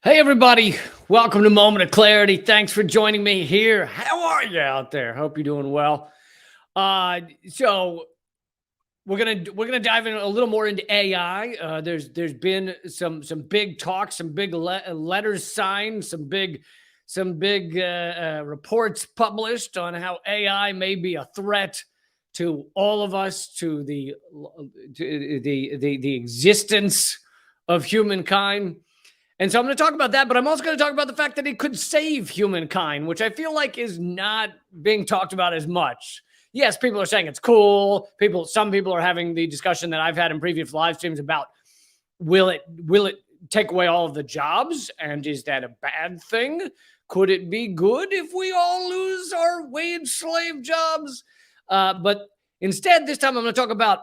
Hey, everybody. Welcome to Moment of Clarity. Thanks for joining me here. How are you out there? Hope you're doing well. So we're gonna dive in a little more into AI. There's been some big talk, some big letters signed, some big reports published on how AI may be a threat to all of us, to the existence of humankind. And so I'm going to talk about that, but I'm also going to talk about the fact that it could save humankind, which I feel like is not being talked about as much. Yes, people are saying it's cool. Some people are having the discussion that I've had in previous live streams about will it take away all of the jobs, and is that a bad thing? Could it be good if we all lose our wage slave jobs? But instead, this time I'm going to talk about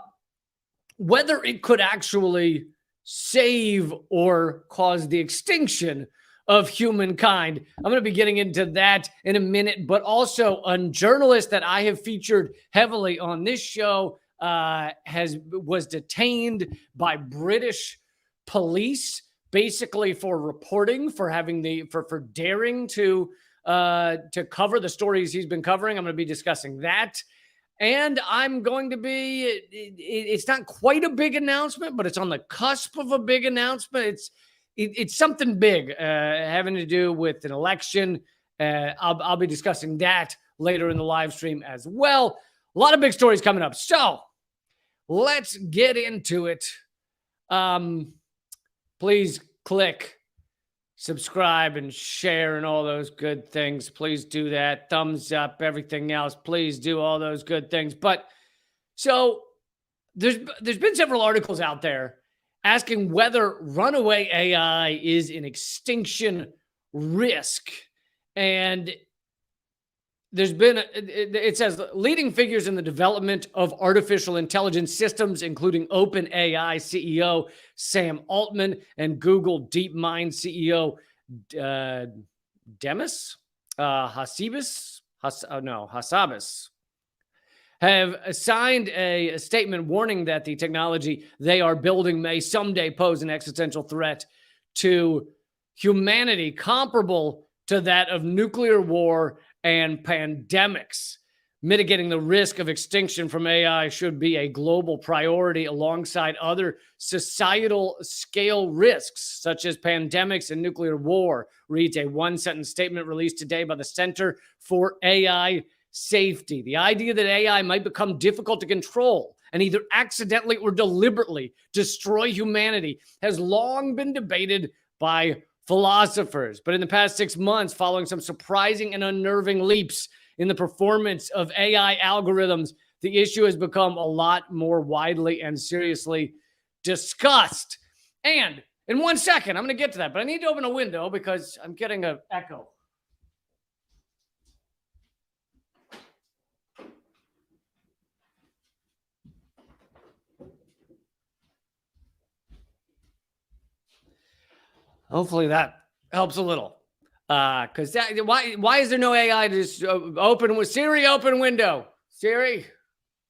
whether it could actually save or cause the extinction of humankind. I'm going to be getting into that in a minute, but also a journalist that I have featured heavily on this show was detained by British police, basically for reporting, for daring to cover the stories he's been covering. I'm going to be discussing that. And I'm going to be, it's not quite a big announcement, but it's on the cusp of a big announcement. It's something big having to do with an election. I'll be discussing that later in the live stream as well. A lot of big stories coming up. So let's get into it. Please click subscribe and share and all those good things. Please do that. Thumbs up, everything else. Please do all those good things. But so there's been several articles out there asking whether runaway AI is an extinction risk. And it says leading figures in the development of artificial intelligence systems, including OpenAI CEO Sam Altman and Google DeepMind CEO Demis Hassabis, have signed a statement warning that the technology they are building may someday pose an existential threat to humanity comparable to that of nuclear war and pandemics. Mitigating the risk of extinction from AI should be a global priority alongside other societal scale risks, such as pandemics and nuclear war, reads a one-sentence statement released today by the Center for AI Safety. The idea that AI might become difficult to control and either accidentally or deliberately destroy humanity has long been debated by philosophers. But in the past 6 months, following some surprising and unnerving leaps in the performance of AI algorithms, the issue has become a lot more widely and seriously discussed. And in 1 second, I'm going to get to that, but I need to open a window because I'm getting an echo. Hopefully that helps a little. Because why is there no AI to just open with Siri? Open window, Siri.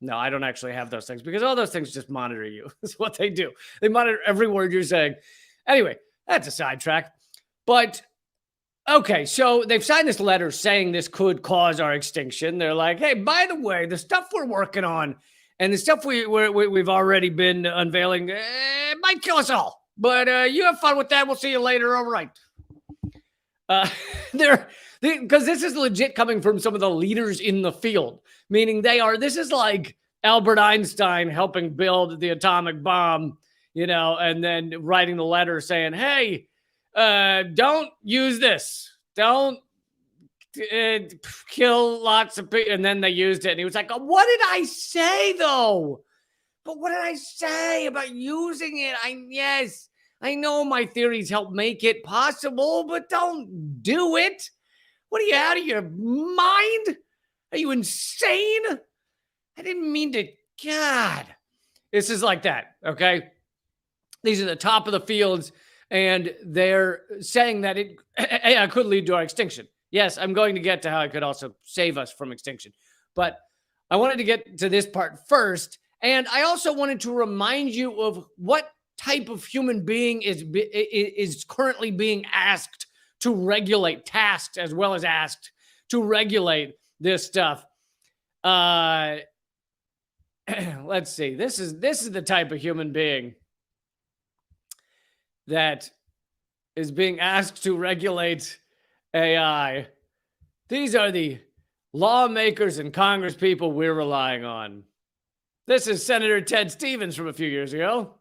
No, I don't actually have those things because all those things just monitor you. That's what they do. They monitor every word you're saying. Anyway, that's a sidetrack. But okay, so they've signed this letter saying this could cause our extinction. They're like, hey, by the way, the stuff we're working on and the stuff we've already been unveiling might kill us all. But you have fun with that. We'll see you later. All right. Because this is legit coming from some of the leaders in the field, meaning this is like Albert Einstein helping build the atomic bomb, and then writing the letter saying, hey, don't use this. Don't kill lots of people. And then they used it. And he was like, what did I say, though? But what did I say about using it? Yes, I know my theories help make it possible, but don't do it. What are you, out of your mind? Are you insane? I didn't mean to. God, this is like that, okay? These are the top of the fields, and they're saying that AI could lead to our extinction. Yes, I'm going to get to how it could also save us from extinction. But I wanted to get to this part first, and I also wanted to remind you of what type of human being is currently being asked to regulate, tasked as well as asked to regulate this stuff. Let's see. This is the type of human being that is being asked to regulate AI. These are the lawmakers and Congress people we're relying on. This is Senator Ted Stevens from a few years ago.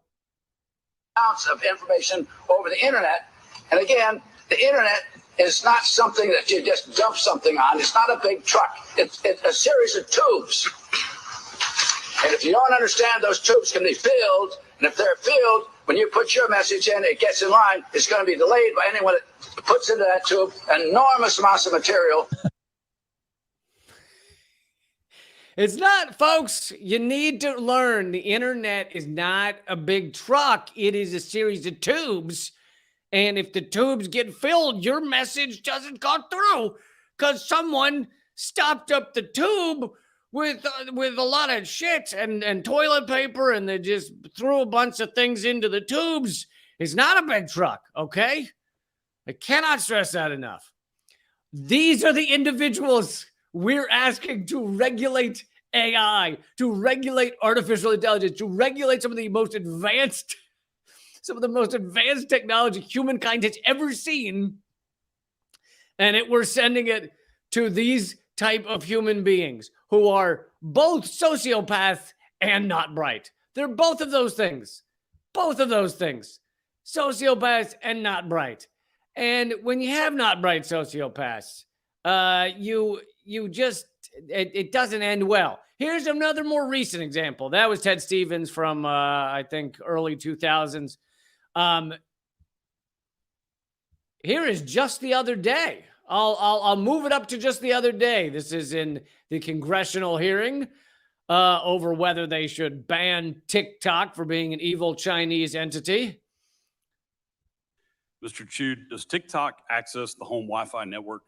Amounts of information over the internet. And again, the internet is not something that you just dump something on. It's not a big truck. It's a series of tubes. And if you don't understand, those tubes can be filled. And if they're filled, when you put your message in, it gets in line. It's going to be delayed by anyone that puts into that tube enormous amounts of material. It's not, folks. You need to learn the internet is not a big truck. It is a series of tubes. And if the tubes get filled, your message doesn't go through because someone stopped up the tube with a lot of shit and toilet paper, and they just threw a bunch of things into the tubes. It's not a big truck, okay? I cannot stress that enough. These are the individuals we're asking to regulate AI, to regulate artificial intelligence, to regulate some of the most advanced technology humankind has ever seen. And we're sending it to these type of human beings who are both sociopaths and not bright. They're both of those things. Both of those things. Sociopaths and not bright. And when you have not bright sociopaths, it doesn't end well. Here's another more recent example. That was Ted Stevens from, I think, early 2000s. Here is just the other day. I'll move it up to just the other day. This is in the congressional hearing over whether they should ban TikTok for being an evil Chinese entity. Mr. Chu, does TikTok access the home Wi-Fi network?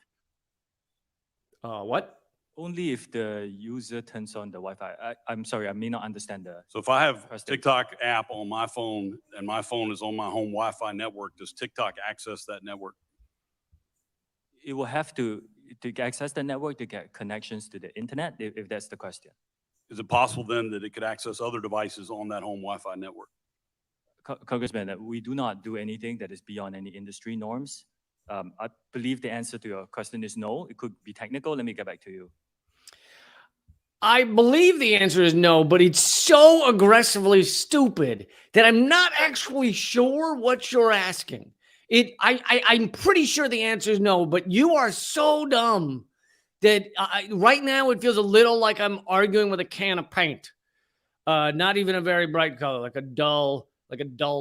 What? Only if the user turns on the Wi-Fi. I'm sorry, I may not understand the. So if I have TikTok app on my phone and my phone is on my home Wi-Fi network, does TikTok access that network? It will have to access the network to get connections to the internet, if that's the question. Is it possible then that it could access other devices on that home Wi-Fi network? Congressman, we do not do anything that is beyond any industry norms. I believe the answer to your question is no. It could be technical. Let me get back to you. I believe the answer is no, but it's so aggressively stupid that I'm not actually sure what you're asking. I'm pretty sure the answer is no, but you are so dumb that right now it feels a little like I'm arguing with a can of paint. Not even a very bright color, like a dull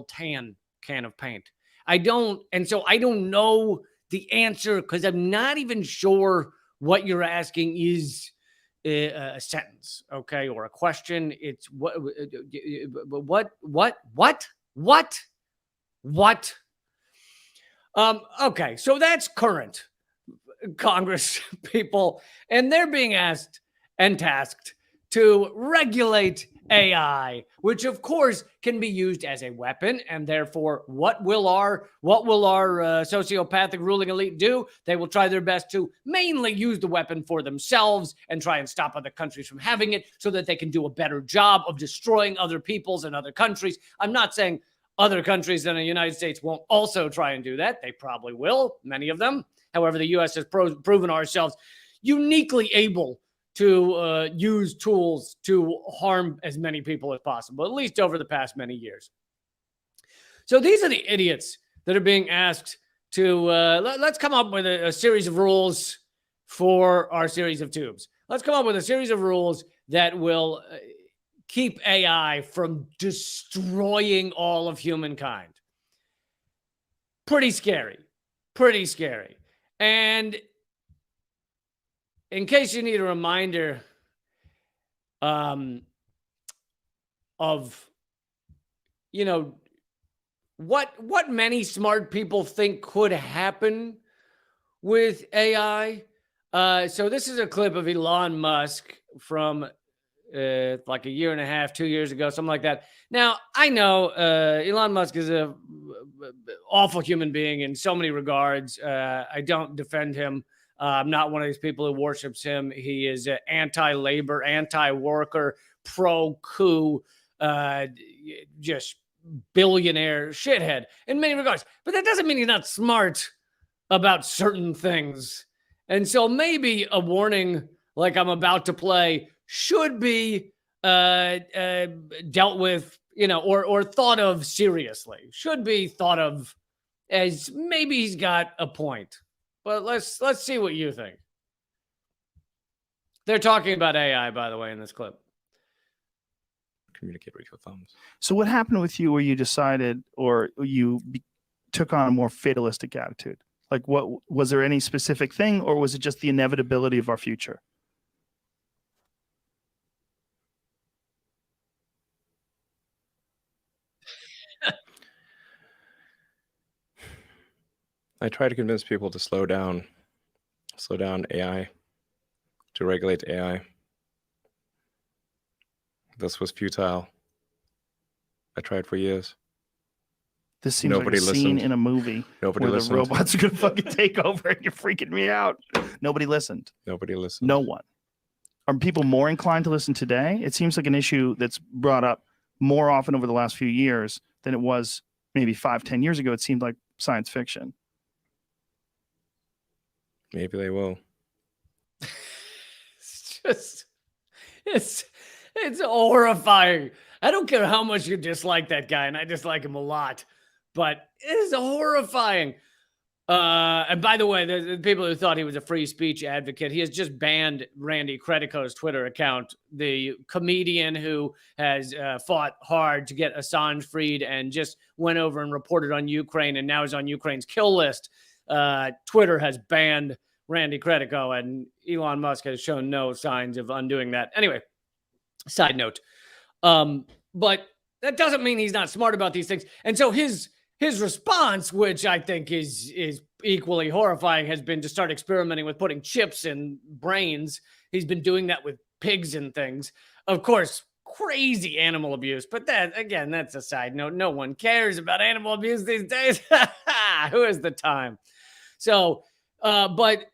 tan can of paint. I don't know the answer because I'm not even sure what you're asking is a sentence, okay, or a question. It's what? Okay, so that's current Congress people, and they're being asked and tasked to regulate AI, which of course can be used as a weapon. And therefore, what will our sociopathic ruling elite do? They will try their best to mainly use the weapon for themselves and try and stop other countries from having it so that they can do a better job of destroying other peoples and other countries. I'm not saying other countries in the United States won't also try and do that. They probably will, many of them. However, the U.S. has proven ourselves uniquely able to use tools to harm as many people as possible, at least over the past many years. So these are the idiots that are being asked to, let's come up with a series of rules for our series of tubes. Let's come up with a series of rules that will keep AI from destroying all of humankind. Pretty scary. Pretty scary. And in case you need a reminder of, what many smart people think could happen with AI. So this is a clip of Elon Musk from like a year and a half, 2 years ago, something like that. Now, I know Elon Musk is a awful human being in so many regards. I don't defend him. I'm not one of these people who worships him. He is anti-labor, anti-worker, pro-coup, just billionaire shithead in many regards. But that doesn't mean he's not smart about certain things. And so maybe a warning like I'm about to play should be dealt with, or thought of seriously. Should be thought of as maybe he's got a point. But let's see what you think. They're talking about AI, by the way, in this clip. Communicate with your thumbs. So what happened with you where you decided, or you took on a more fatalistic attitude? Like, what was there any specific thing, or was it just the inevitability of our future? I try to convince people to slow down AI, to regulate AI. This was futile. I tried for years. This seems Nobody like a scene listened. in a movie Nobody where listened. the robots are going to fucking take over and you're freaking me out. Nobody listened. Nobody listened. No one. Are people more inclined to listen today? It seems like an issue that's brought up more often over the last few years than it was maybe 5-10 years ago. It seemed like science fiction. Maybe they will. It's horrifying. I don't care how much you dislike that guy, and I dislike him a lot, but it is horrifying. And by the way, the people who thought he was a free speech advocate, he has just banned Randy Credico's Twitter account, the comedian who has fought hard to get Assange freed and just went over and reported on Ukraine and now is on Ukraine's kill list. Twitter has banned Randy Credico, and Elon Musk has shown no signs of undoing that. Anyway, side note. But that doesn't mean he's not smart about these things. And so his response, which I think is equally horrifying, has been to start experimenting with putting chips in brains. He's been doing that with pigs and things. Of course, crazy animal abuse. But that, again, that's a side note. No one cares about animal abuse these days. Who has the time? So, but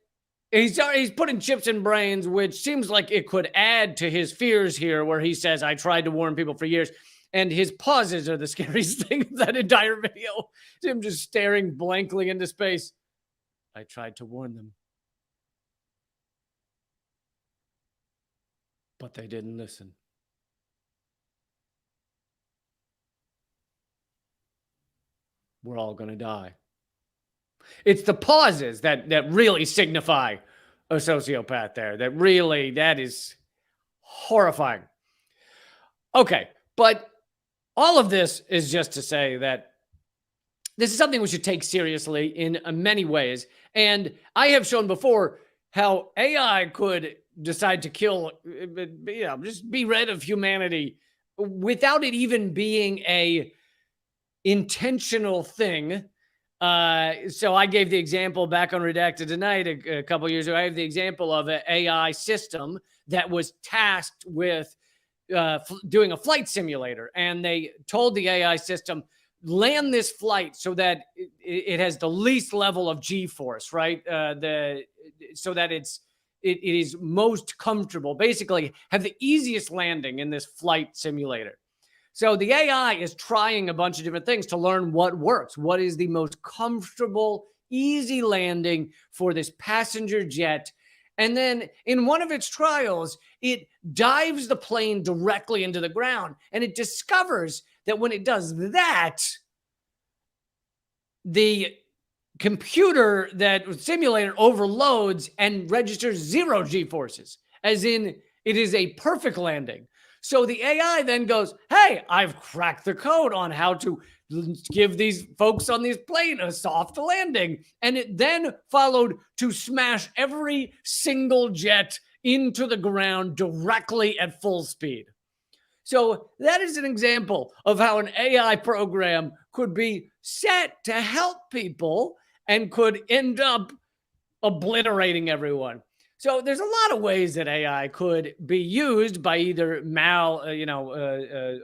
he's putting chips in brains, which seems like it could add to his fears here, where he says, I tried to warn people for years. And his pauses are the scariest thing of that entire video. It's him just staring blankly into space. I tried to warn them, but they didn't listen. We're all going to die. It's the pauses that really signify a sociopath there. That is horrifying. Okay, but all of this is just to say that this is something we should take seriously in many ways. And I have shown before how AI could decide to kill, just be rid of humanity without it even being a intentional thing. So I gave the example back on Redacted Tonight a couple years ago. I have the example of an AI system that was tasked with doing a flight simulator, and they told the AI system, land this flight so that it has the least level of G-force, right? So that it is most comfortable. Basically, have the easiest landing in this flight simulator. So the AI is trying a bunch of different things to learn what works. What is the most comfortable, easy landing for this passenger jet? And then in one of its trials, it dives the plane directly into the ground. And it discovers that when it does that, the computer, that simulator, overloads and registers 0 G-forces, as in it is a perfect landing. So the AI then goes, hey, I've cracked the code on how to give these folks on this plane a soft landing. And it then followed to smash every single jet into the ground directly at full speed. So that is an example of how an AI program could be set to help people and could end up obliterating everyone. So there's a lot of ways that AI could be used by either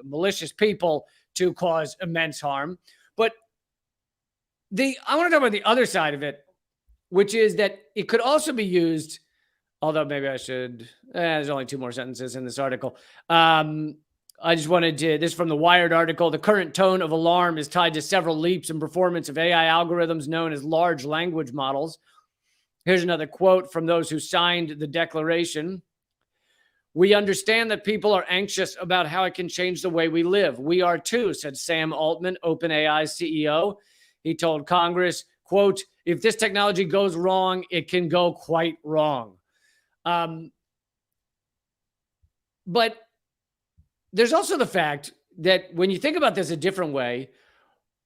malicious people to cause immense harm. But I want to talk about the other side of it, which is that it could also be used, although maybe I should, there's only 2 more sentences in this article. I just wanted to, this is from the Wired article. The current tone of alarm is tied to several leaps in performance of AI algorithms known as large language models. Here's another quote from those who signed the declaration. We understand that people are anxious about how it can change the way we live. We are too, said Sam Altman, OpenAI's CEO. He told Congress, quote, if this technology goes wrong, it can go quite wrong. But there's also the fact that when you think about this a different way,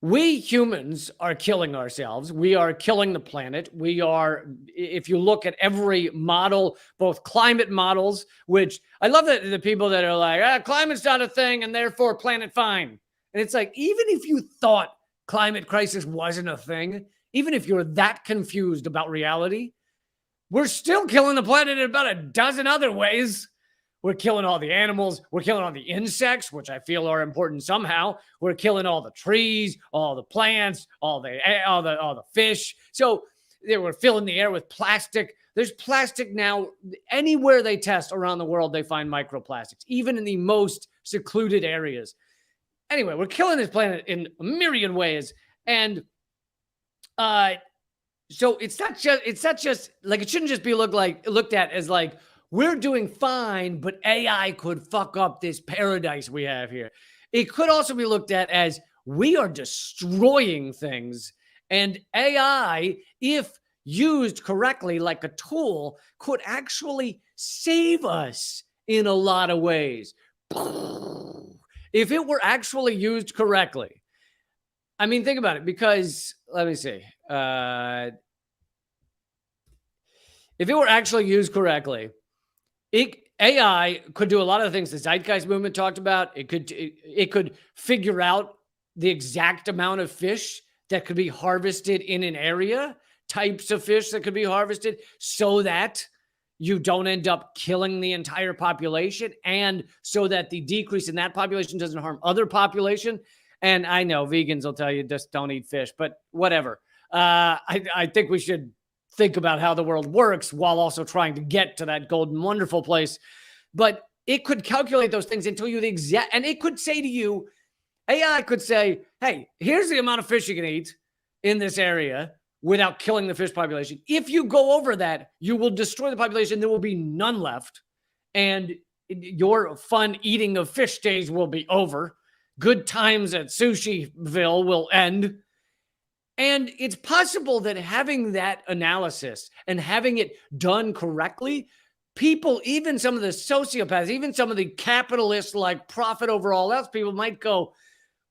we humans are killing ourselves. We are killing the planet. We are, if you look at every model, both climate models, which I love that the people that are like, climate's not a thing and therefore planet fine. And it's like, even if you thought climate crisis wasn't a thing, even if you're that confused about reality, we're still killing the planet in about a dozen other ways. We're killing all the animals. We're killing all the insects, which I feel are important somehow. We're killing all the trees, all the plants, all the fish. So we're filling the air with plastic. There's plastic now. Anywhere they test around the world, they find microplastics, even in the most secluded areas. Anyway, we're killing this planet in a myriad ways. And so it's not just like, it shouldn't just be looked at as like, we're doing fine, but AI could fuck up this paradise we have here. It could also be looked at as we are destroying things, and AI, if used correctly like a tool, could actually save us in a lot of ways. If it were actually used correctly. I mean, think about it, because let me see. If it were actually used correctly, AI could do a lot of the things the Zeitgeist movement talked about. It could figure out the exact amount of fish that could be harvested in an area, types of fish that could be harvested, so that you don't end up killing the entire population, and so that the decrease in that population doesn't harm other population. And I know vegans will tell you just don't eat fish, but whatever. I think we should think about how the world works while also trying to get to that golden, wonderful place. But it could calculate those things until you the exact, and it could say to you, AI could say, hey, here's the amount of fish you can eat in this area without killing the fish population. If you go over that, you will destroy the population. There will be none left. And your fun eating of fish days will be over. Good times at Sushiville will end. And it's possible that having that analysis and having it done correctly, people, even some of the sociopaths, even some of the capitalists like profit over all else, people might go,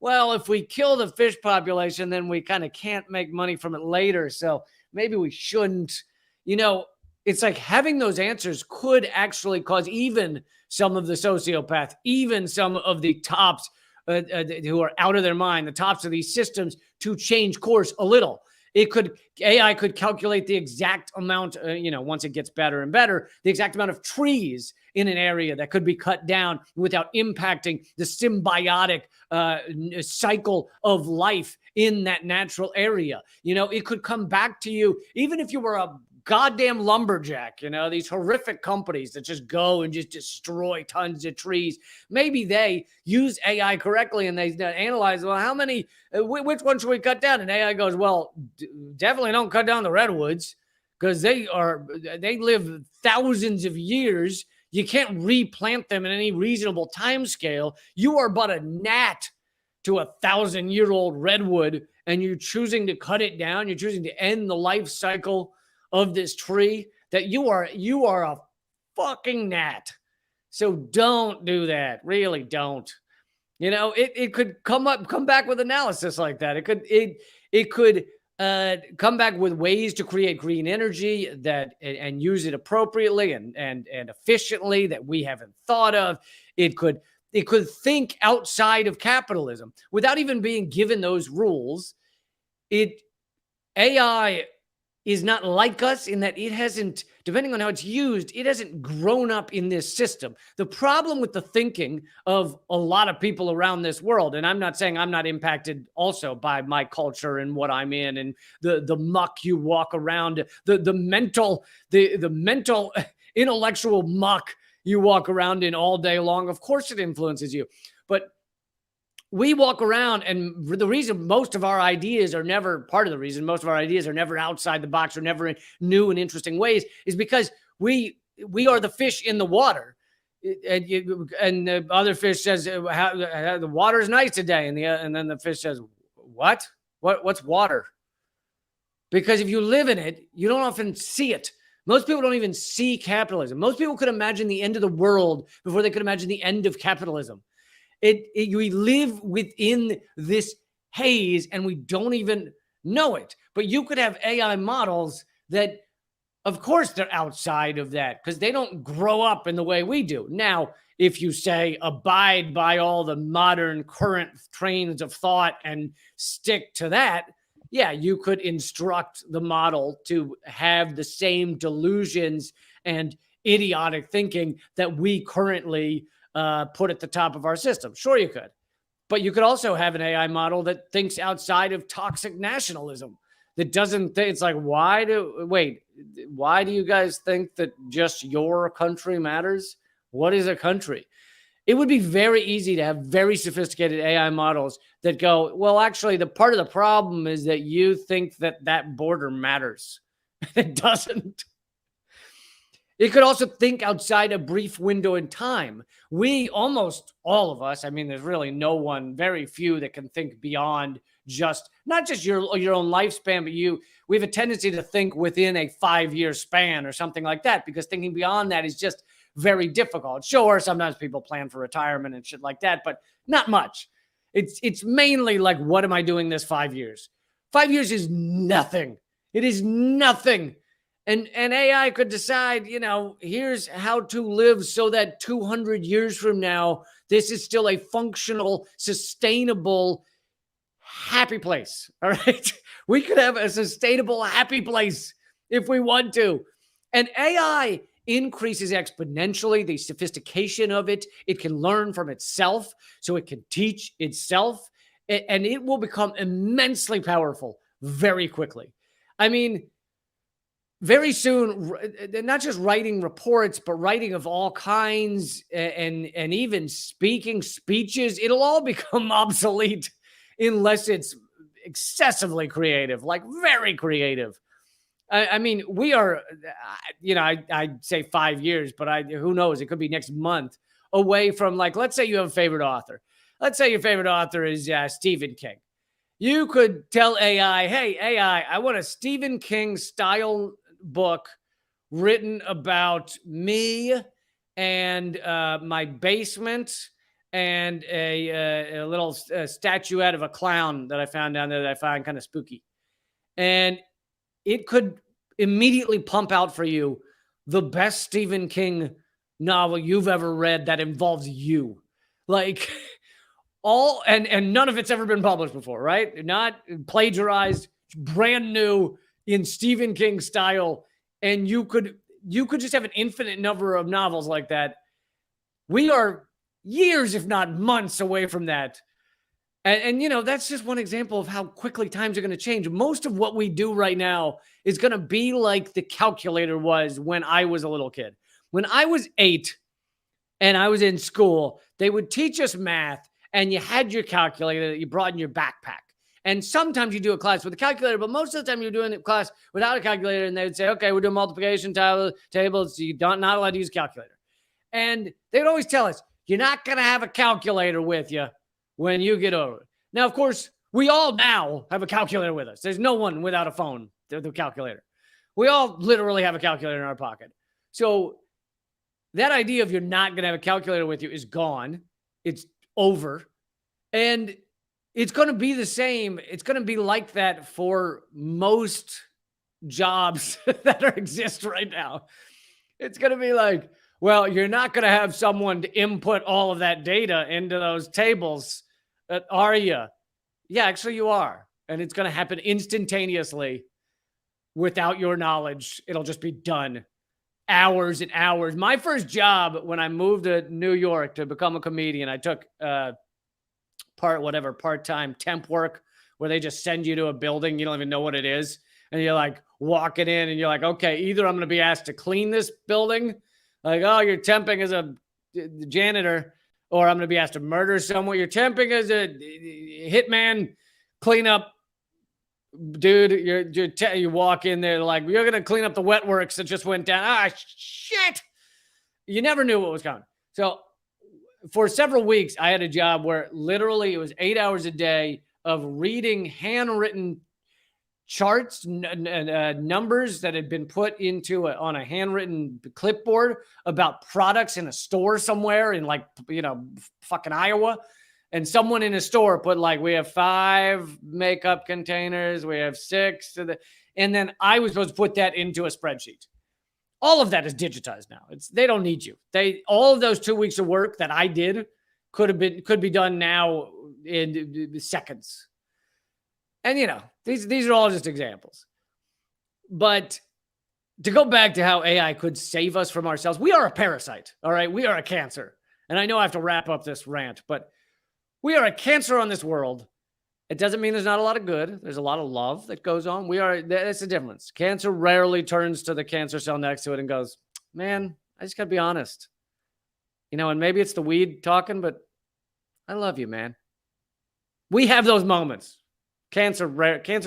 well, if we kill the fish population, then we kind of can't make money from it later. So maybe we shouldn't. You know, it's like having those answers could actually cause even some of the sociopaths, even some of the tops who are out of their mind, the tops of these systems, to change course a little. AI could calculate the exact amount, once it gets better and better, the exact amount of trees in an area that could be cut down without impacting the symbiotic cycle of life in that natural area. It could come back to you, even if you were a goddamn lumberjack, these horrific companies that just go and just destroy tons of trees. Maybe they use AI correctly and they analyze, well, how many, which one should we cut down? And AI goes, well, definitely don't cut down the redwoods because they live thousands of years. You can't replant them in any reasonable time scale. You are but a gnat to 1,000-year-old redwood, and you're choosing to cut it down. You're choosing to end the life cycle of this tree. That you are a fucking gnat. So don't do that. Really don't. It could come back with analysis like that. It could come back with ways to create green energy and use it appropriately and efficiently that we haven't thought of. It could think outside of capitalism without even being given those rules. AI is not like us in that it hasn't, depending on how it's used, it hasn't grown up in this system. The problem with the thinking of a lot of people around this world, and I'm not saying I'm not impacted also by my culture and what I'm in and the muck you walk around, the mental intellectual muck you walk around in all day long. Of course it influences you. But we walk around, and the reason most of our ideas are never, part of the reason most of our ideas are never outside the box or never in new and interesting ways is because we are the fish in the water. And the other fish says, the water's nice today. And then the fish says, what's water? Because if you live in it, you don't often see it. Most people don't even see capitalism. Most people could imagine the end of the world before they could imagine the end of capitalism. We live within this haze and we don't even know it. But you could have AI models that, of course, they're outside of that because they don't grow up in the way we do. Now, if you say abide by all the modern current trains of thought and stick to that, yeah, you could instruct the model to have the same delusions and idiotic thinking that we currently put at the top of our system. Sure, you could. But you could also have an AI model that thinks outside of toxic nationalism, that doesn't think, it's like, why do you guys think that just your country matters? What is a country? It would be very easy to have very sophisticated AI models that go, well, actually, the part of the problem is that you think that border matters. It doesn't. It could also think outside a brief window in time. We, almost all of us, I mean, there's really no one, very few that can think beyond just, not just your own lifespan, but we have a tendency to think within a 5-year span or something like that, because thinking beyond that is just very difficult. Sure, sometimes people plan for retirement and shit like that, but not much. It's mainly like, what am I doing this 5 years? 5 years is nothing. It is nothing. And AI could decide, here's how to live so that 200 years from now, this is still a functional, sustainable, happy place. All right. We could have a sustainable, happy place if we want to. And AI increases exponentially the sophistication of it. It can learn from itself, so it can teach itself, and it will become immensely powerful very quickly. I mean, very soon, not just writing reports, but writing of all kinds and even speaking speeches, it'll all become obsolete unless it's excessively creative, like very creative. I mean, we are, I'd say 5 years, but who knows? It could be next month away from, like, let's say you have a favorite author. Let's say your favorite author is Stephen King. You could tell AI, hey, AI, I want a Stephen King style book written about me and my basement and a little statuette of a clown that I found down there that I find kind of spooky. And it could immediately pump out for you the best Stephen King novel you've ever read that involves you. Like and none of it's ever been published before, right? Not plagiarized, brand new in Stephen King style. And you could just have an infinite number of novels like that. We are years, if not months, away from that. And that's just one example of how quickly times are going to change. Most of what we do right now is going to be like the calculator was when I was a little kid. When I was 8 and I was in school, they would teach us math, and you had your calculator that you brought in your backpack. And sometimes you do a class with a calculator, but most of the time you're doing a class without a calculator, and they would say, okay, we're doing multiplication tables, so you're not allowed to use a calculator. And they would always tell us, you're not going to have a calculator with you when you get over. Now, of course, we all now have a calculator with us. There's no one without a phone, the calculator. We all literally have a calculator in our pocket. So that idea of you're not going to have a calculator with you is gone. It's over. And it's going to be the same. It's going to be like that for most jobs that exist right now. It's going to be like, well, you're not going to have someone to input all of that data into those tables, are you? Yeah, actually you are. And it's going to happen instantaneously. without your knowledge. It'll just be done. Hours and hours. My first job when I moved to New York to become a comedian, I took part-time temp work where they just send you to a building. You don't even know what it is. And you're like walking in and you're like, okay, either I'm going to be asked to clean this building. Like, oh, you're temping as a janitor, or I'm going to be asked to murder someone. You're temping as a hitman, clean up. Dude, you walk in there like, you're going to clean up the wet works that just went down. Ah, shit. You never knew what was coming. So for several weeks, I had a job where literally it was 8 hours a day of reading handwritten charts, numbers that had been put into on a handwritten clipboard about products in a store somewhere in like, fucking Iowa. And someone in a store put like, we have 5 makeup containers, we have 6. And then I was supposed to put that into a spreadsheet. All of that is digitized now. They don't need you. All of those 2 weeks of work that I did could be done now in seconds. And these are all just examples. But to go back to how AI could save us from ourselves, we are a parasite. All right, we are a cancer. And I know I have to wrap up this rant, but we are a cancer on this world. It doesn't mean there's not a lot of good. There's a lot of love that goes on. That's the difference. Cancer rarely turns to the cancer cell next to it and goes, man, I just got to be honest. And maybe it's the weed talking, but I love you, man. We have those moments. Cancer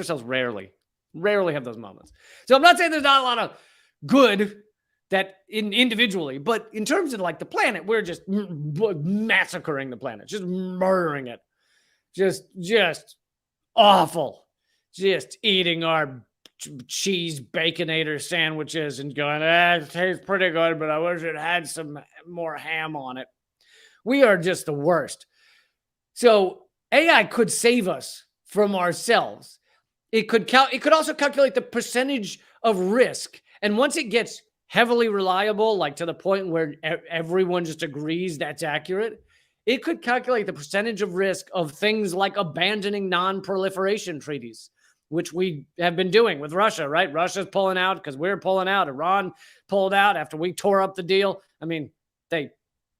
cells rarely have those moments. So I'm not saying there's not a lot of good that individually, but in terms of like the planet, we're just massacring the planet, just murdering it, just awful, just eating our cheese baconator sandwiches and going, it tastes pretty good, but I wish it had some more ham on it. We are just the worst. So AI could save us from ourselves. It could also calculate the percentage of risk, and once it gets heavily reliable, like to the point where everyone just agrees that's accurate, it could calculate the percentage of risk of things like abandoning non-proliferation treaties, which we have been doing with Russia, right? Russia's pulling out because we're pulling out. Iran pulled out after we tore up the deal. I mean, they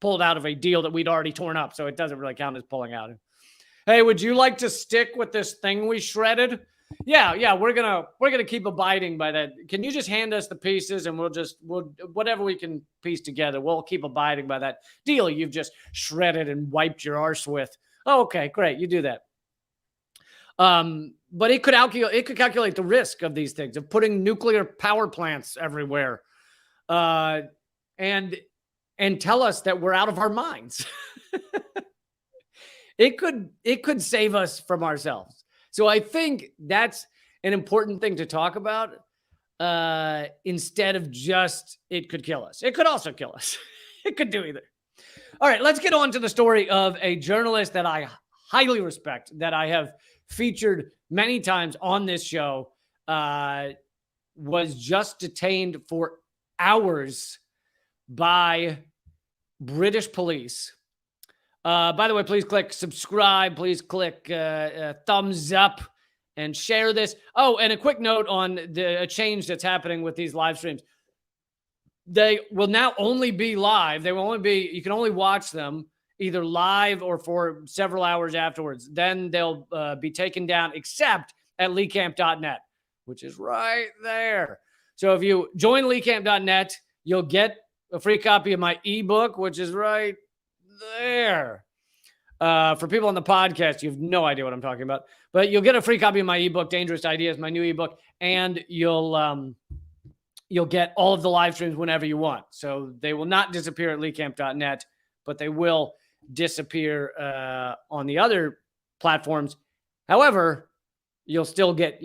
pulled out of a deal that we'd already torn up, so it doesn't really count as pulling out. Hey, would you like to stick with this thing we shredded? Yeah, we're gonna keep abiding by that. Can you just hand us the pieces and we'll whatever we can piece together, we'll keep abiding by that deal you've just shredded and wiped your arse with. Oh, okay, great, you do that. But it could calculate the risk of these things, of putting nuclear power plants everywhere, and tell us that we're out of our minds. It could save us from ourselves. So I think that's an important thing to talk about, instead of just it could kill us. It could also kill us. It could do either. All right, let's get on to the story of a journalist that I highly respect, that I have featured many times on this show, was just detained for hours by British police. By the way, please click subscribe. Please click thumbs up and share this. Oh, and a quick note on a change that's happening with these live streams. They will now only be live. You can only watch them either live or for several hours afterwards. Then they'll be taken down, except at leecamp.net, which is right there. So if you join leecamp.net, you'll get a free copy of my ebook, which is right there. For people on the podcast, you have no idea what I'm talking about, but you'll get a free copy of my ebook, Dangerous Ideas, my new ebook, and you'll get all of the live streams whenever you want. So they will not disappear at leecamp.net, but they will disappear on the other platforms. However, you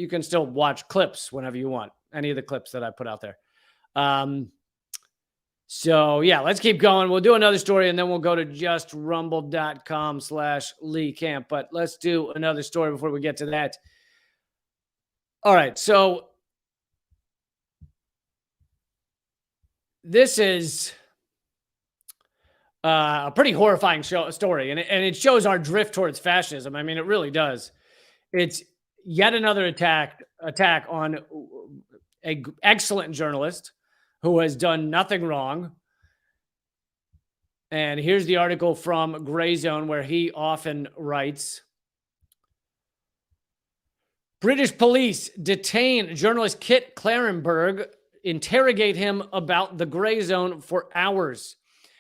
can still watch clips whenever you want, any of the clips that I put out there. So yeah, let's keep going. We'll do another story and then we'll go to justrumble.com/LeeCamp. But let's do another story before we get to that. All right. So this is a pretty horrifying story, and it shows our drift towards fascism. I mean, it really does. It's yet another attack on an excellent journalist who has done nothing wrong. And here's the article from Gray Zone where he often writes, British police detain journalist Kit Clarenberg, interrogate him about the Gray Zone for hours.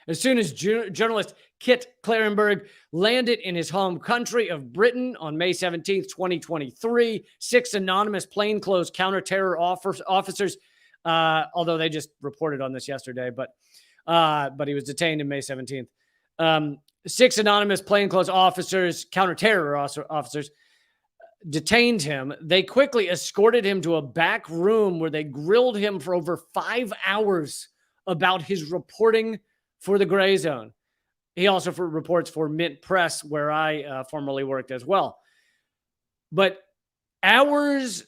As soon as journalist Kit Clarenberg landed in his home country of Britain on May 17th, 2023, 6 anonymous plainclothes counter-terror officers, although they just reported on this yesterday, but he was detained on May 17th. 6 anonymous plainclothes officers, counter-terror officers, detained him. They quickly escorted him to a back room where they grilled him for over 5 hours about his reporting for the Gray Zone. He also reports for Mint Press, where I formerly worked as well. But hours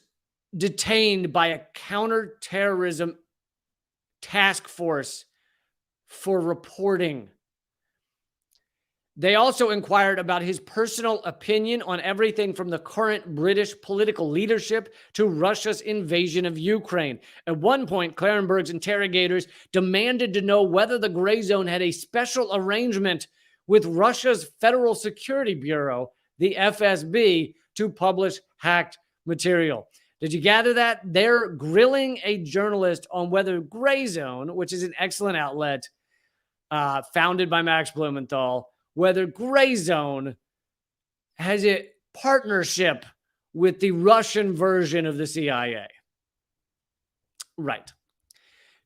detained by a counterterrorism task force for reporting. They also inquired about his personal opinion on everything from the current British political leadership to Russia's invasion of Ukraine. At one point, Clarenberg's interrogators demanded to know whether the Gray Zone had a special arrangement with Russia's Federal Security Bureau, the FSB, to publish hacked material. Did you gather that? They're grilling a journalist on whether Gray Zone, which is an excellent outlet founded by Max Blumenthal, whether Gray Zone has a partnership with the Russian version of the CIA. Right.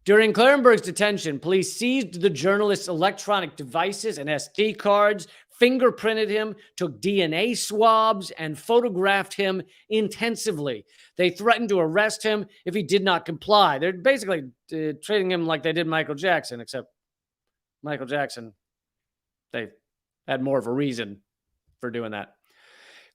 During Clarenberg's detention, police seized the journalist's electronic devices and SD cards, fingerprinted him, took DNA swabs, and photographed him intensively. They threatened to arrest him if he did not comply. They're basically treating him like they did Michael Jackson, except Michael Jackson, they had more of a reason for doing that.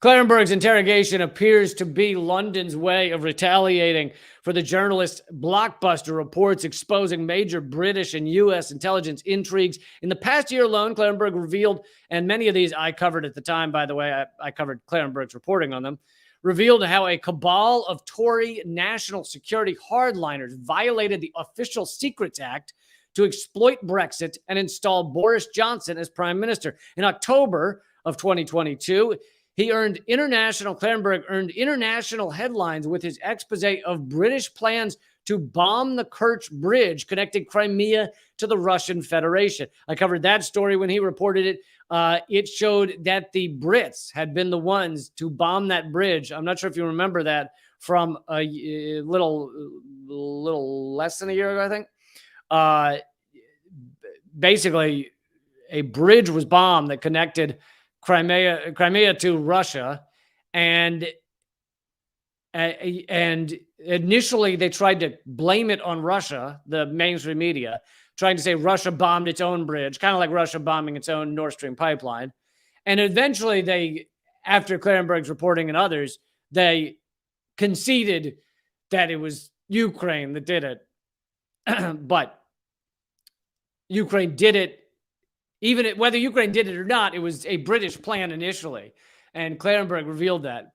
Clarenberg's interrogation appears to be London's way of retaliating for the journalist's blockbuster reports exposing major British and U.S. intelligence intrigues. In the past year alone, Clarenberg revealed, and many of these I covered at the time, by the way, I covered Clarenberg's reporting on them, revealed how a cabal of Tory national security hardliners violated the Official Secrets Act to exploit Brexit and install Boris Johnson as prime minister. In October of 2022, Clarenberg earned international headlines with his expose of British plans to bomb the Kerch Bridge connecting Crimea to the Russian Federation. I covered that story when he reported it. It showed that the Brits had been the ones to bomb that bridge. I'm not sure if you remember that from a little less than a year ago, I think. Basically, a bridge was bombed that connected Crimea to Russia, and initially they tried to blame it on Russia, the mainstream media, trying to say Russia bombed its own bridge, kind of like Russia bombing its own Nord Stream pipeline. And eventually they, after Clarenberg's reporting and others, they conceded that it was Ukraine that did it. But Ukraine did it. Even whether Ukraine did it or not, it was a British plan initially. And Clarenberg revealed that.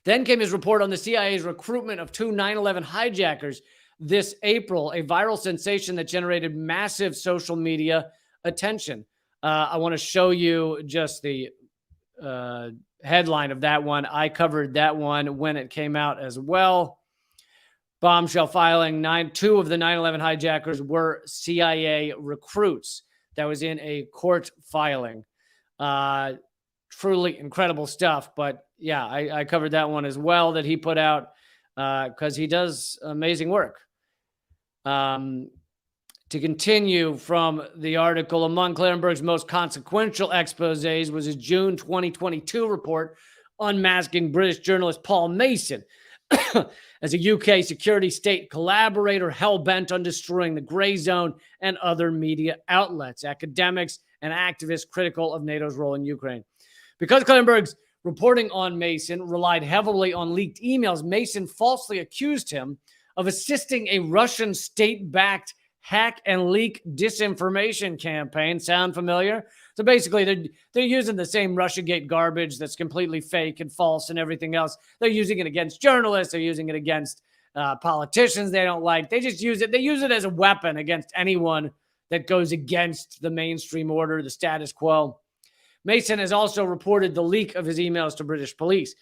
Then came his report on the CIA's recruitment of 2 9/11 hijackers this April, a viral sensation that generated massive social media attention. I want to show you just the headline of that one. I covered that one when it came out as well. Bombshell filing, 2 of the 9/11 hijackers were CIA recruits. That was in a court filing. Truly incredible stuff. But yeah, I covered that one as well that he put out because he does amazing work. To continue from the article, among Clarenberg's most consequential exposés was his June 2022 report unmasking British journalist Paul Mason as a UK security state collaborator hell-bent on destroying the Gray Zone and other media outlets, academics, and activists critical of NATO's role in Ukraine. Because Clarenberg's reporting on Mason relied heavily on leaked emails, Mason falsely accused him of assisting a Russian state-backed hack and leak disinformation campaign. Sound familiar? So basically, they're using the same Russiagate garbage that's completely fake and false and everything else. They're using it against journalists. They're using it against politicians they don't like. They just use it. They use it as a weapon against anyone that goes against the mainstream order, the status quo. Mason has also reported the leak of his emails to British police.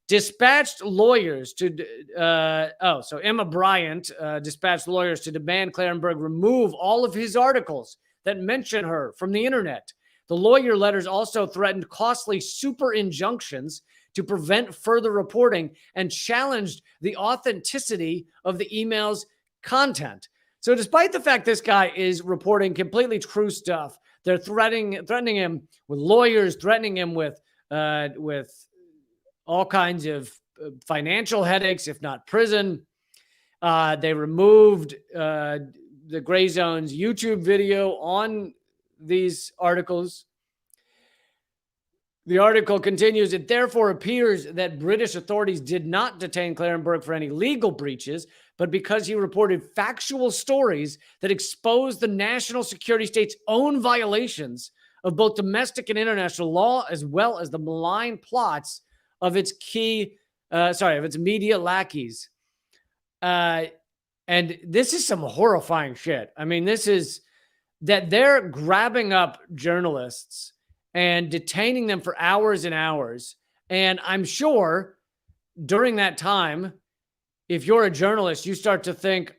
Dispatched lawyers to, Emma Bryant dispatched lawyers to demand Klarenberg remove all of his articles that mention her from the internet. The lawyer letters also threatened costly super injunctions to prevent further reporting and challenged the authenticity of the email's content. So despite the fact this guy is reporting completely true stuff, they're threatening him with lawyers, threatening him with all kinds of financial headaches, if not prison. They removed the Gray Zone's YouTube video on these articles. The article continues, it therefore appears that British authorities did not detain Klarenberg for any legal breaches, but because he reported factual stories that exposed the national security state's own violations of both domestic and international law, as well as the malign plots of its media lackeys. And this is some horrifying shit. I mean, this is that they're grabbing up journalists and detaining them for hours and hours. And I'm sure during that time, if you're a journalist, you start to think,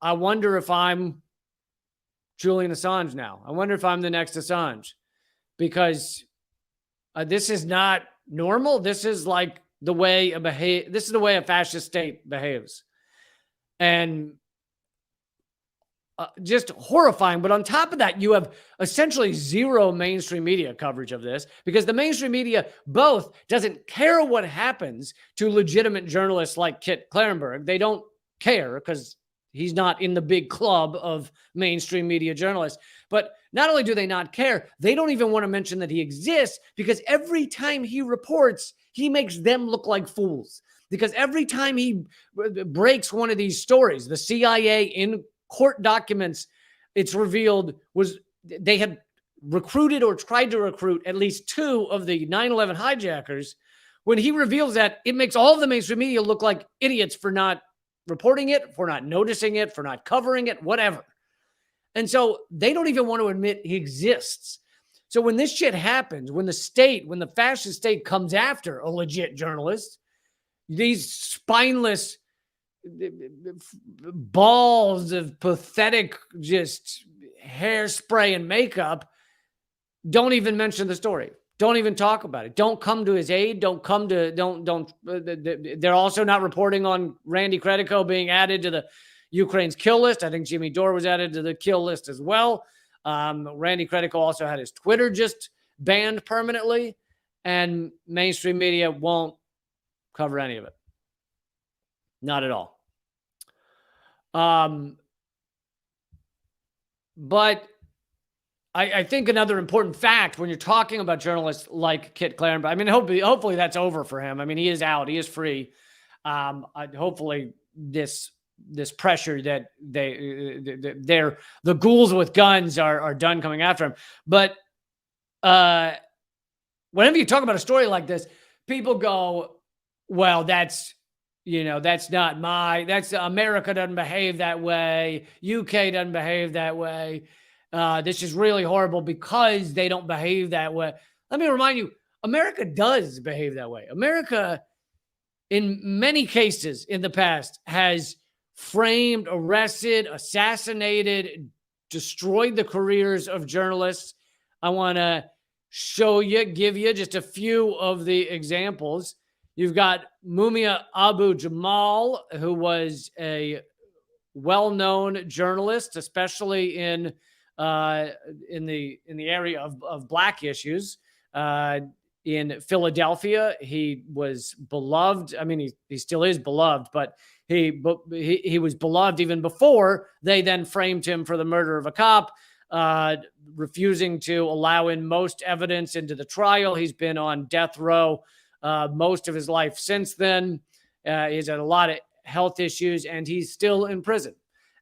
I wonder if I'm Julian Assange now. I wonder if I'm the next Assange. Because this is not normal. This is like the way this is the way a fascist state behaves. And just horrifying. But on top of that, you have essentially zero mainstream media coverage of this because the mainstream media both doesn't care what happens to legitimate journalists like Kit Klarenberg. They don't care because he's not in the big club of mainstream media journalists. But not only do they not care, they don't even want to mention that he exists because every time he reports, he makes them look like fools. Because every time he breaks one of these stories, the CIA in court documents, it's revealed was they had recruited or tried to recruit at least 2 of the 9/11 hijackers. When he reveals that, it makes all of the mainstream media look like idiots for not reporting it, for not noticing it, for not covering it, whatever. And so they don't even want to admit he exists. So when this shit happens, when the fascist state comes after a legit journalist, these spineless balls of pathetic just hairspray and makeup don't even mention the story. Don't even talk about it. Don't come to his aid. They're also not reporting on Randy Credico being added to the Ukraine's kill list. I think Jimmy Dore was added to the kill list as well. Randy Credico also had his Twitter just banned permanently, and mainstream media won't cover any of it. Not at all. But I think another important fact when you're talking about journalists like Kit Klarenberg, I mean, hopefully that's over for him. I mean, he is out. He is free. Hopefully this pressure that the ghouls with guns are done coming after him. But whenever you talk about a story like this, people go, well, that's America doesn't behave that way. UK doesn't behave that way. This is really horrible because they don't behave that way. Let me remind you, America does behave that way. America, in many cases in the past, has framed, arrested, assassinated, destroyed the careers of journalists. I want to give you just a few of the examples. You've got Mumia Abu Jamal, who was a well-known journalist, especially in the area of Black issues. In Philadelphia, he was beloved. I mean, he still is beloved, but he was beloved even before they then framed him for the murder of a cop, refusing to allow in most evidence into the trial. He's been on death row most of his life since then. He's had a lot of health issues, and he's still in prison.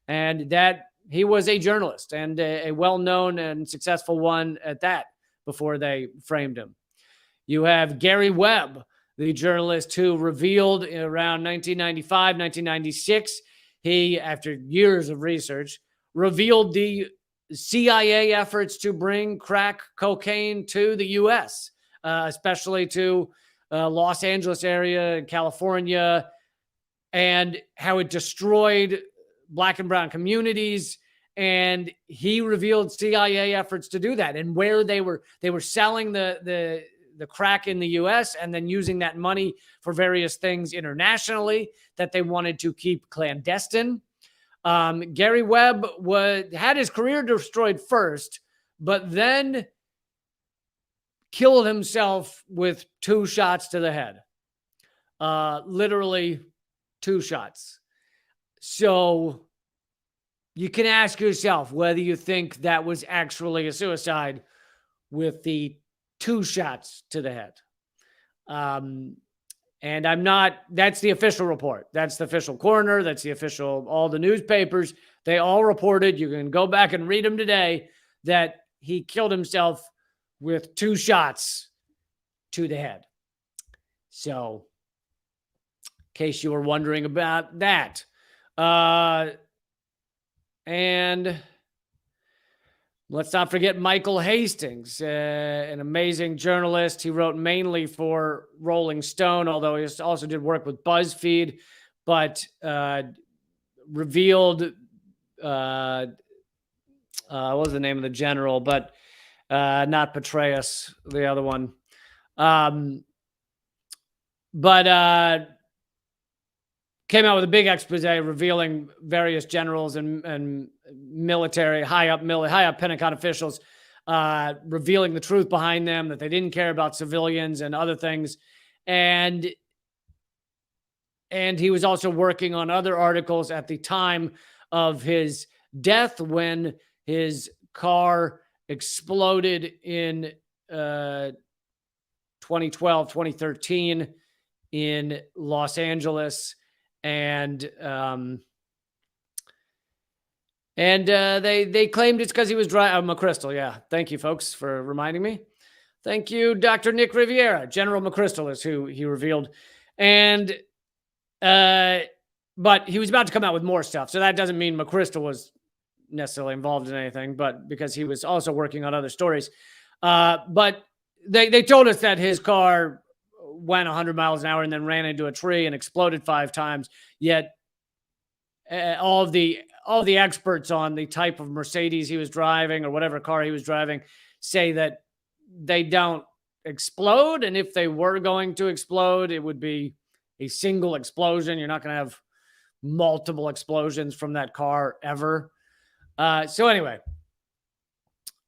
And that he was a journalist and a well-known and successful one at that before they framed him. You have Gary Webb, the journalist who revealed around 1995, 1996, he, after years of research, revealed the CIA efforts to bring crack cocaine to the U.S., especially to Los Angeles area, California, and how it destroyed Black and brown communities. And he revealed CIA efforts to do that, and where they were selling the crack in the U.S. and then using that money for various things internationally that they wanted to keep clandestine. Gary Webb had his career destroyed first, but then killed himself with 2 shots to the head. Literally 2 shots. So you can ask yourself whether you think that was actually a suicide with the 2 shots to the head. And I'm not, that's the official report. That's the official coroner. That's the official, all the newspapers. They all reported, you can go back and read them today, that he killed himself with 2 shots to the head. So, in case you were wondering about that. And let's not forget Michael Hastings, an amazing journalist. He wrote mainly for Rolling Stone, although he also did work with BuzzFeed, but revealed, what was the name of the general, but not Petraeus, the other one. But came out with a big expose revealing various generals and military, high up Pentagon officials, revealing the truth behind them, that they didn't care about civilians and other things. And he was also working on other articles at the time of his death, when his car exploded in 2012, 2013 in Los Angeles. And they claimed it's because he was driving. McChrystal, yeah. Thank you, folks, for reminding me. Thank you, Dr. Nick Riviera. General McChrystal is who he revealed. And but he was about to come out with more stuff, so that doesn't mean McChrystal was necessarily involved in anything, but because he was also working on other stories. But they told us that his car went 100 miles an hour and then ran into a tree and exploded 5 times. Yet all the experts on the type of Mercedes he was driving or whatever car he was driving say that they don't explode. And if they were going to explode, it would be a single explosion. You're not going to have multiple explosions from that car ever. So anyway,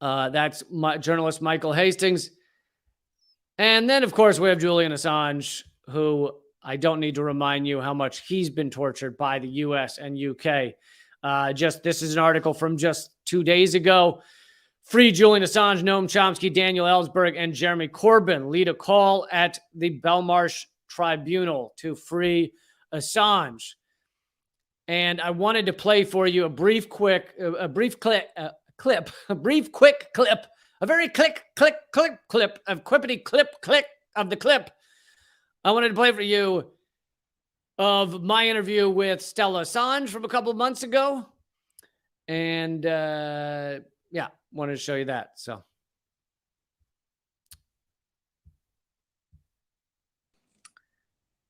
that's my journalist Michael Hastings. And then, of course, we have Julian Assange, who I don't need to remind you how much he's been tortured by the U.S. and U.K. This is an article from just 2 days ago. Free Julian Assange, Noam Chomsky, Daniel Ellsberg, and Jeremy Corbyn lead a call at the Belmarsh Tribunal to free Assange. And I wanted to play for you a very quick clip of clippity clip of the clip. I wanted to play for you of my interview with Stella Assange from a couple of months ago. And yeah, wanted to show you that. So.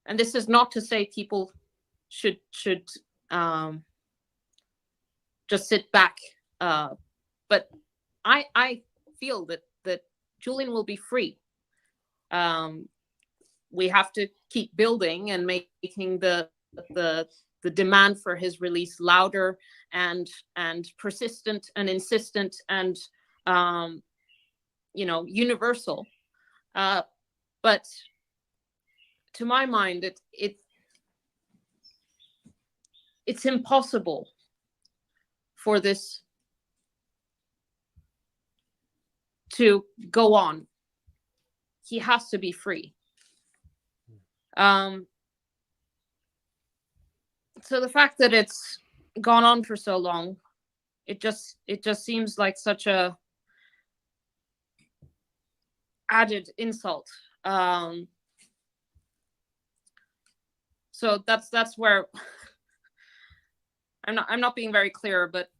And this is not to say people should just sit back. But I feel that Julian will be free. We have to keep building and making the demand for his release louder and persistent and insistent and universal. But to my mind, it's impossible for this to go on. He has to be free. So the fact that it's gone on for so long, it just seems like such a added insult. So that's where I'm not being very clear, but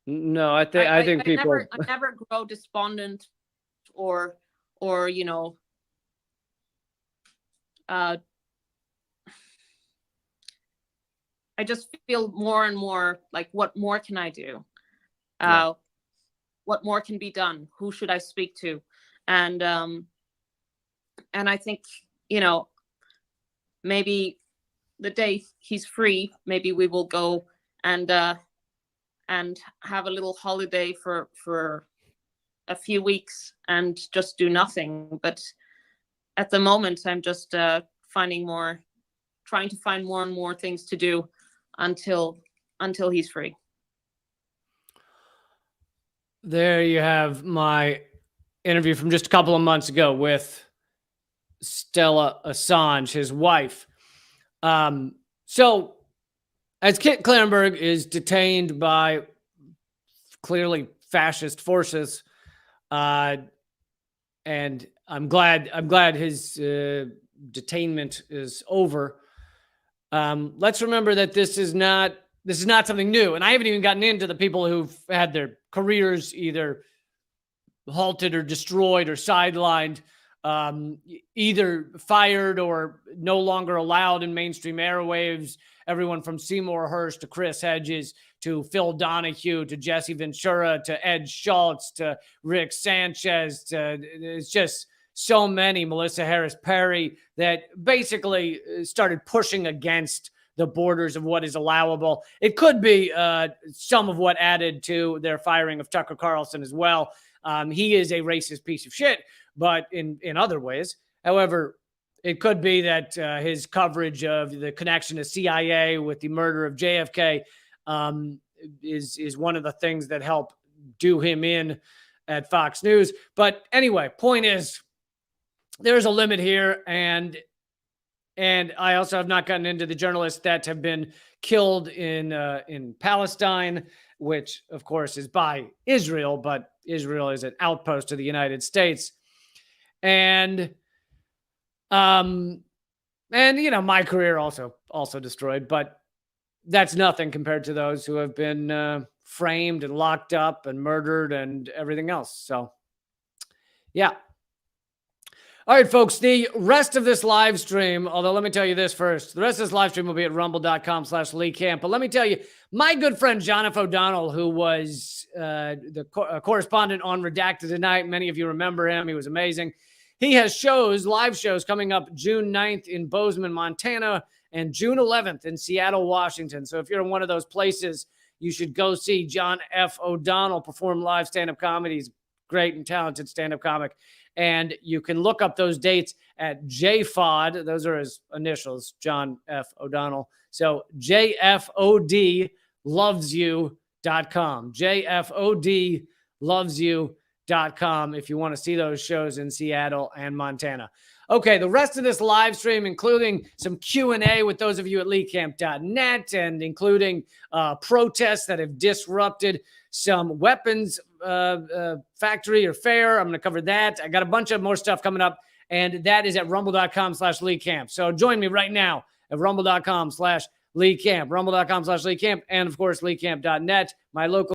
No, I think people. I never grow despondent or you know, I just feel more and more like, what more can I do? Yeah. What more can be done? Who should I speak to? And I think, you know, maybe the day he's free, maybe we will go and have a little holiday for a few weeks and just do nothing. But at the moment, I'm just trying to find more and more things to do until he's free. There you have my interview from just a couple of months ago with Stella Assange, his wife. So as Kit Klarenberg is detained by clearly fascist forces, and I'm glad his detainment is over. Let's remember that this is not something new, and I haven't even gotten into the people who've had their careers either halted or destroyed or sidelined, either fired or no longer allowed in mainstream airwaves. Everyone from Seymour Hersh to Chris Hedges to Phil Donahue to Jesse Ventura to Ed Schultz to Rick Sanchez. It's just so many, Melissa Harris Perry, that basically started pushing against the borders of what is allowable. It could be some of what added to their firing of Tucker Carlson as well. He is a racist piece of shit, but in other ways. However, it could be that his coverage of the connection to CIA with the murder of JFK is one of the things that help do him in at Fox News. But anyway, point is, there's a limit here, and I also have not gotten into the journalists that have been killed in Palestine, which of course is by Israel, but Israel is an outpost of the United States. And you know, my career also destroyed, but that's nothing compared to those who have been framed and locked up and murdered and everything else. So yeah. All right, folks, the rest of this live stream, although let me tell you this first, the rest of this live stream will be at rumble.com/Lee Camp. But let me tell you, my good friend, John F. O'Donnell, who was the correspondent on Redacted Tonight, many of you remember him. He was amazing. He has live shows coming up June 9th in Bozeman, Montana, and June 11th in Seattle, Washington. So if you're in one of those places, you should go see John F. O'Donnell perform live stand-up comedy. He's a great and talented stand-up comic. And you can look up those dates at JFOD. Those are his initials, John F. O'Donnell. So JFODlovesyou.com. JFODlovesyou.com if you want to see those shows in Seattle and Montana. Okay, the rest of this live stream, including some Q&A with those of you at leecamp.net and including protests that have disrupted some weapons factory or fair. I'm going to cover that. I got a bunch of more stuff coming up, and that is at rumble.com/Lee Camp. So join me right now at rumble.com/Lee Camp, rumble.com/Lee Camp, and of course, leecamp.net, my local